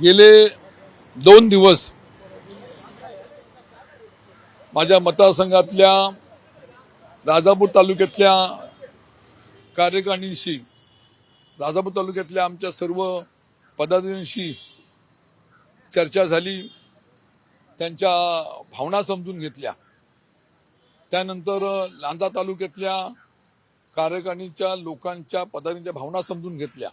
गेले 2 दिवस माझ्या मतदारसंघातल्या राजापूर तालुक्यातल्या कार्यकारिणीशी, राजापूर तालुक्यातल्या आमच्या सर्व पदाधिकाऱ्यांशी चर्चा झाली, त्यांच्या भावना समजून घेतल्या. त्यानंतर लांजा तालुक्यातल्या कार्यकारिणीच्या लोकांच्या पदाधिकाऱ्यांच्या भावना समजून घेतल्या.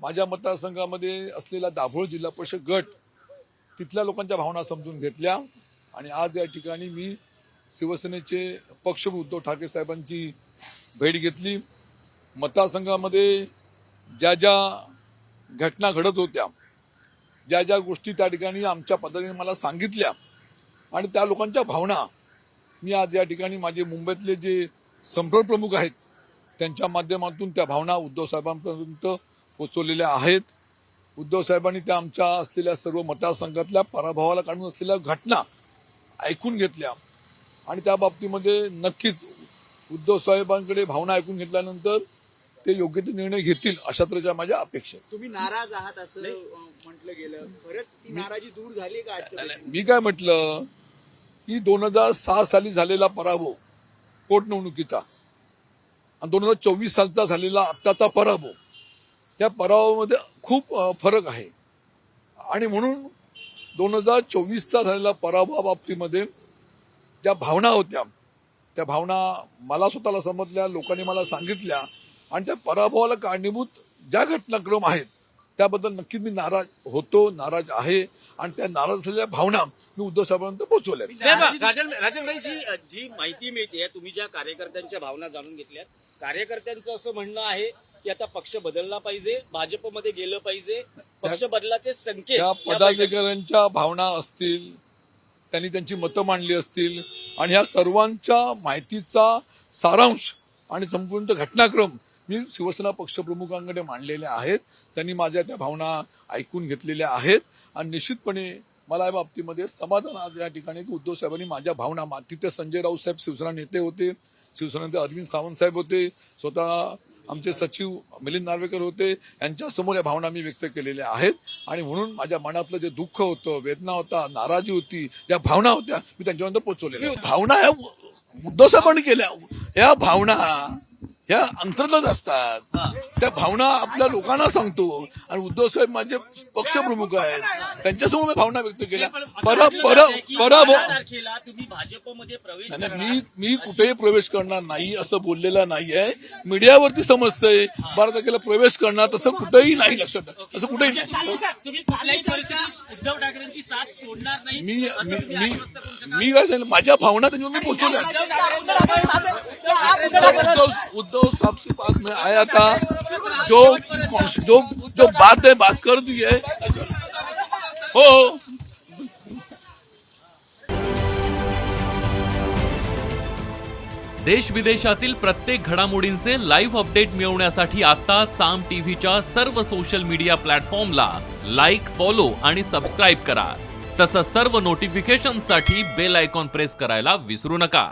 माझ्या मतदारसंघामध्ये असलेला दाभोळ जिल्हा परिषद गट तिथल्या लोकांच्या भावना समजून घेतल्या आणि आज या ठिकाणी मी शिवसेनेचे पक्षप्रमुख उद्धव ठाकरे साहेबांची भेट घेतली. मतदारसंघामध्ये ज्या ज्या घटना घडत होत्या, ज्या ज्या गोष्टी त्या ठिकाणी आमच्या पदाधिकाऱ्यांनी मला सांगितल्या आणि त्या लोकांच्या भावना मी आज या ठिकाणी माझे मुंबईतले जे संपर्क प्रमुख आहेत त्यांच्या माध्यमातून त्या भावना उद्धव साहेबांपर्यंत पोहोचवलेल्या आहेत. उद्धव साहेबांनी त्या आमच्या असलेल्या सर्व मतदारसंघातल्या पराभवाला काढून असलेल्या घटना ऐकून घेतल्या आणि त्या बाबतीमध्ये नक्कीच उद्धव साहेबांकडे भावना ऐकून घेतल्यानंतर ते योग्य ते निर्णय घेतील अशा तऱ्हेच्या माझ्या अपेक्षा. तुम्ही नाराज आहात असं म्हटलं गेलं, खरंच ती नाराजी दूर झाली का? मी काय म्हटलं की 2006 साली झालेला पराभव पोटनिवडणुकीचा आणि 2024 सालचा झालेला आत्ताचा पराभव, त्या पराभवामध्ये खूप फरक आहे आणि म्हणून 2024चा झालेला पराभवाबाबतीमध्ये ज्या भावना होत्या त्या भावना मला स्वतःला समजल्या, लोकांनी मला सांगितल्या आणि त्या पराभवाला कारणीभूत ज्या घटनाक्रम आहेत त्याबद्दल नक्कीच मी नाराज होतो, नाराज आहे आणि त्या नाराज असलेल्या भावना मी उद्धव साहेबांपर्यंत पोहोचवल्या. जी माहिती मिळते, तुम्ही ज्या कार्यकर्त्यांच्या भावना जाणून घेतल्यात, कार्यकर्त्यांचं असं म्हणणं आहे की आता पक्ष बदलला पाहिजे, भाजपमध्ये गेलं पाहिजे, पक्ष बदलाचे संकेत त्या पदाधिकाऱ्यांच्या भावना असतील, त्यांनी त्यांची मतं मांडली असतील आणि ह्या सर्वांच्या माहितीचा सारांश आणि संपूर्ण घटनाक्रम मी शिवसेना पक्षप्रमुखांकडे मांडलेले आहेत. त्यांनी माझ्या त्या भावना ऐकून घेतलेल्या आहेत आणि निश्चितपणे मला या बाबतीमध्ये समाधान आज या ठिकाणी की उद्धव साहेबांनी माझ्या भावना, तिथे संजय राऊत साहेब शिवसेना नेते होते, शिवसेना नेते अरविंद सावंत साहेब होते, स्वतः आमचे सचिव मिलिंद नार्वेकर होते, यांच्या समोर या भावना मी व्यक्त केलेल्या आहेत आणि म्हणून माझ्या मनातलं जे दुःख होतं, वेदना होता, नाराजी होती, ज्या भावना होत्या मी त्यांच्यापर्यंत पोहोचवलेल्या. भावना ह्या उद्धव साहेबांनी केल्या, या भावना ह्या अंतर्गत असतात, त्या भावना आपल्या लोकांना सांगतो आणि उद्धव साहेब माझे पक्षप्रमुख आहेत, त्यांच्यासमोर मी भावना व्यक्त केल्या. तुम्ही भाजपमध्ये प्रवेश मी कुठेही प्रवेश करणार नाही असं बोललेलं नाहीये. मीडियावरती समजतंय 12 तारखेला प्रवेश करणार, तसं कुठेही नाही, लक्षात असं कुठेही नाही. तुम्ही कुठल्याही परिस्थितीत उद्धव ठाकरेंची साथ सोडणार नाही मी काय सांगितलं, माझ्या भावना त्यांच्यावर मी पोहोचवल्या. उद्धव साहब के पास में आया था, जो बात है बात कर दी है. हो, देश विदेशातील प्रत्येक घडामोडींचे लाईव्ह अपडेट मिळवण्यासाठी आता साम टीव्हीच्या सर्व सोशल मीडिया प्लॅटफॉर्मला लाईक, फॉलो आणि सबस्क्राईब करा. तसंच सर्व नोटिफिकेशनसाठी बेल आयकॉन प्रेस करायला विसरू नका.